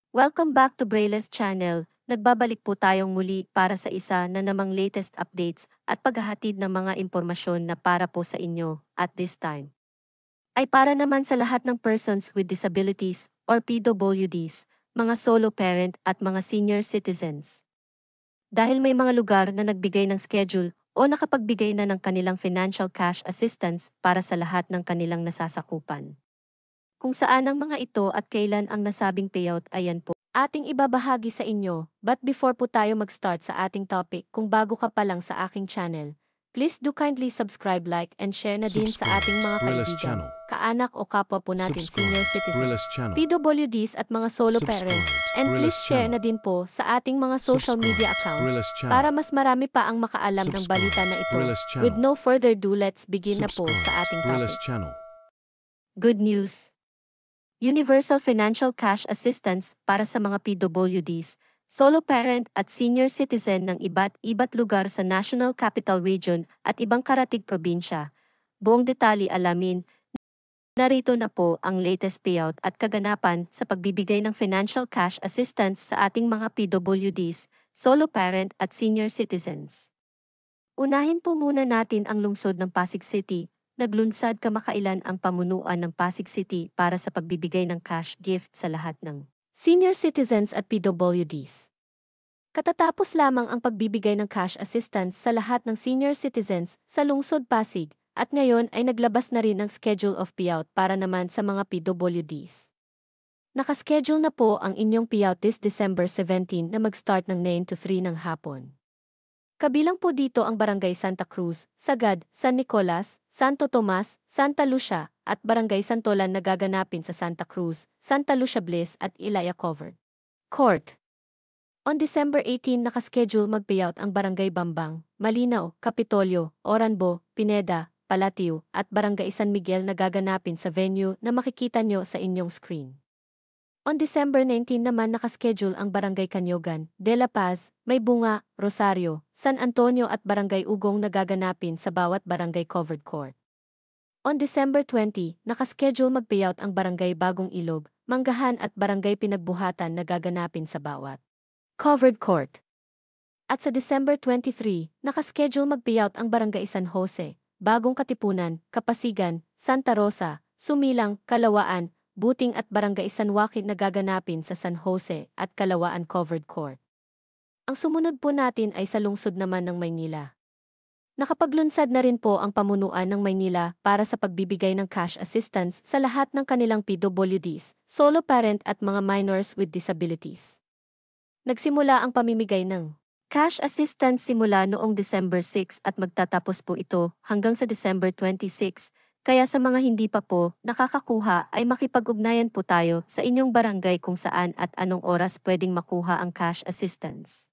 Welcome back to Braille's channel. Nagbabalik po tayong muli para sa isa na namang latest updates at paghahatid ng mga impormasyon na para po sa inyo at this time. Ay para naman sa lahat ng persons with disabilities or PWDs, mga solo parent at mga senior citizens. Dahil may mga lugar na nagbigay ng schedule o nakapagbigay na ng kanilang financial cash assistance para sa lahat ng kanilang nasasakupan. Kung saan ang mga ito at kailan ang nasabing payout ayan po ating ibabahagi sa inyo. But before po tayo mag-start sa ating topic, kung bago ka pa lang sa aking channel, please do kindly subscribe, like, and share na din sa ating mga Brillis kaibigan, channel. kaanak o kapwa po natin senior citizens, Brillis channel. PWDs at mga solo parents, and please Brillis share na channel. din po sa ating mga social media accounts Brillis channel. para mas marami pa ang makaalam ng balita na ito. Brillis With channel. no further ado, let's begin na po sa ating Brillis topic. channel. Good news! Universal Financial Cash Assistance para sa mga PWDs, solo parent at senior citizen ng iba't lugar sa National Capital Region at ibang karatig probinsya. Buong detalye alamin, narito na po ang latest payout at kaganapan sa pagbibigay ng financial cash assistance sa ating mga PWDs, solo parent at senior citizens. Unahin po muna natin ang lungsod ng Pasig City. Naglunsad kamakailan ang pamunuan ng Pasig City para sa pagbibigay ng cash gift sa lahat ng senior citizens at PWDs. Katatapos lamang ang pagbibigay ng cash assistance sa lahat ng senior citizens sa lungsod Pasig at ngayon ay naglabas na rin ang schedule of payout para naman sa mga PWDs. Nakaschedule na po ang inyong payout this December 17 na mag-start ng 9 to 3 ng hapon. Kabilang po dito ang Barangay Santa Cruz, Sagad, San Nicolas, Santo Tomas, Santa Lucia, at Barangay Santolan na gaganapin sa Santa Cruz, Santa Lucia Bliss at Ilaya Covered Court. On December 18 nakaschedule mag-payout ang Barangay Bambang, Malinaw, Kapitolyo, Oranbo, Pineda, Palatio, at Barangay San Miguel na gaganapin sa venue na makikita nyo sa inyong screen. On December 19 naman nakaschedule ang Barangay Canyogan, De La Paz, May Bunga, Rosario, San Antonio at Barangay Ugong na gaganapin sa bawat barangay covered court. On December 20, nakaschedule mag-payout ang Barangay Bagong Ilog, Manggahan at Barangay Pinagbuhatan na gaganapin sa bawat covered court. At sa December 23, nakaschedule mag-payout ang Barangay San Jose, Bagong Katipunan, Kapasigan, Santa Rosa, Sumilang, Kalawaan, Buting at Barangay San Joaquin na gaganapin sa San Jose at Kalawaan Covered Court. Ang sumunod po natin ay sa lungsod naman ng Maynila. Nakapaglunsad na rin po ang pamunuan ng Maynila para sa pagbibigay ng cash assistance sa lahat ng kanilang PWDs, solo parent at mga minors with disabilities. Nagsimula ang pamimigay ng cash assistance simula noong December 6 at magtatapos po ito hanggang sa December 26. Kaya sa mga hindi pa po nakakakuha ay makipag-ugnayan po tayo sa inyong barangay kung saan at anong oras pwedeng makuha ang cash assistance.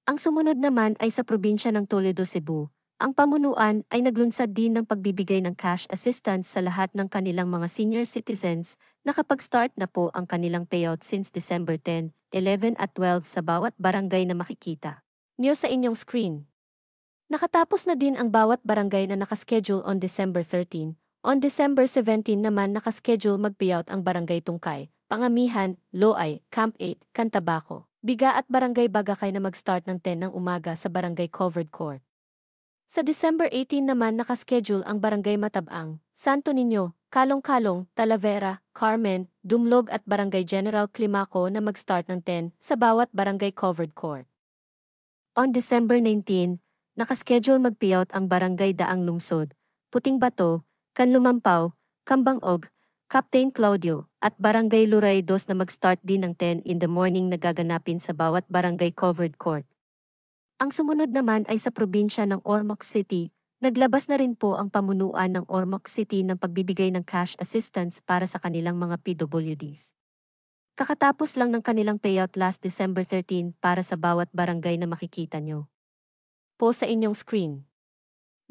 Ang sumunod naman ay sa probinsya ng Toledo, Cebu. Ang pamunuan ay naglunsad din ng pagbibigay ng cash assistance sa lahat ng kanilang mga senior citizens. Nakapag-start na po ang kanilang payout since December 10, 11 at 12 sa bawat barangay na makikita nyo sa inyong screen. Nakatapos na din ang bawat barangay na nakaschedule on December 13. On December 17 naman nakaschedule mag-payout ang Barangay Tungkay, Pangamihan, Loay, Camp 8, Cantabaco, Biga at Barangay Bagakay na mag-start ng 10 ng umaga sa Barangay Covered Court. Sa December 18 naman nakaschedule ang Barangay Matabang, Santo Niño, Kalong-Kalong, Talavera, Carmen, Dumlog at Barangay General Climaco na mag-start ng 10 sa bawat Barangay Covered Court. On December 19, nakaschedule mag-payout ang Barangay Daang Lungsod, Puting Bato, Kanlumampaw, Kambangog, Captain Claudio, at Barangay Luray 2 na mag-start din ng 10 in the morning na gaganapin sa bawat barangay covered court. Ang sumunod naman ay sa probinsya ng Ormoc City. Naglabas na rin po ang pamunuan ng Ormoc City ng pagbibigay ng cash assistance para sa kanilang mga PWDs. Kakatapos lang ng kanilang payout last December 13 para sa bawat barangay na makikita nyo po sa inyong screen.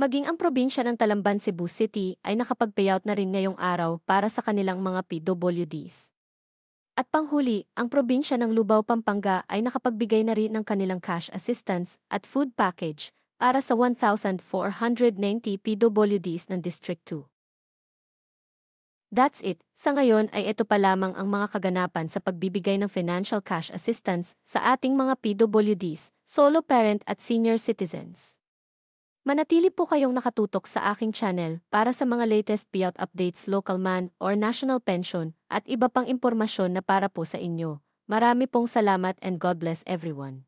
Maging ang probinsya ng Talamban, Cebu City ay nakapag-payout na rin ngayong araw para sa kanilang mga PWDs. At panghuli, ang probinsya ng Lubao, Pampanga ay nakapagbigay na rin ng kanilang cash assistance at food package para sa 1,490 PWDs ng District 2. That's it. Sa ngayon ay ito pa lamang ang mga kaganapan sa pagbibigay ng financial cash assistance sa ating mga PWDs, solo parent at senior citizens. Manatili po kayong nakatutok sa aking channel para sa mga latest payout updates, local man or national pension at iba pang impormasyon na para po sa inyo. Marami pong salamat and God bless everyone.